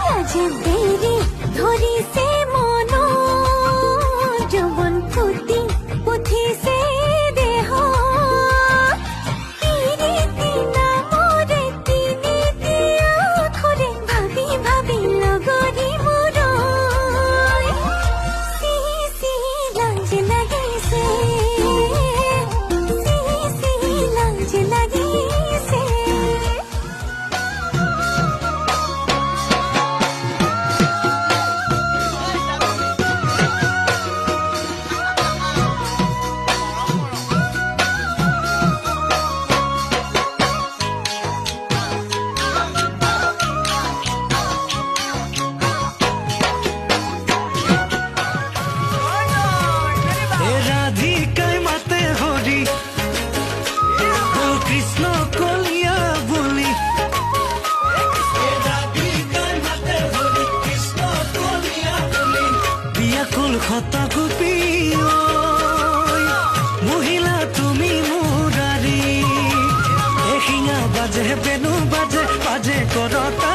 লাজে দেৰি ধৰিছে মন যৌবন ফুটি উঠিছে দেহ পিৰিতি নামৰে তিনিটি আখৰে ভাবি ভাবি লগৰি মোৰ চিহি চিহি লাজ লাগিছে চিহি চিহি লাজ লাগিছে রাধিকায় মাতে হরি ও কৃষ্ণ কলিয়া বলি রাধিকায় মাতে হরি কৃষ্ণ কলিয়া বলি বিয়াকুল খতা গোপী মহিলা তুমি মুরারি এখিঙা বাজে বেনু বাজে বাজে করতা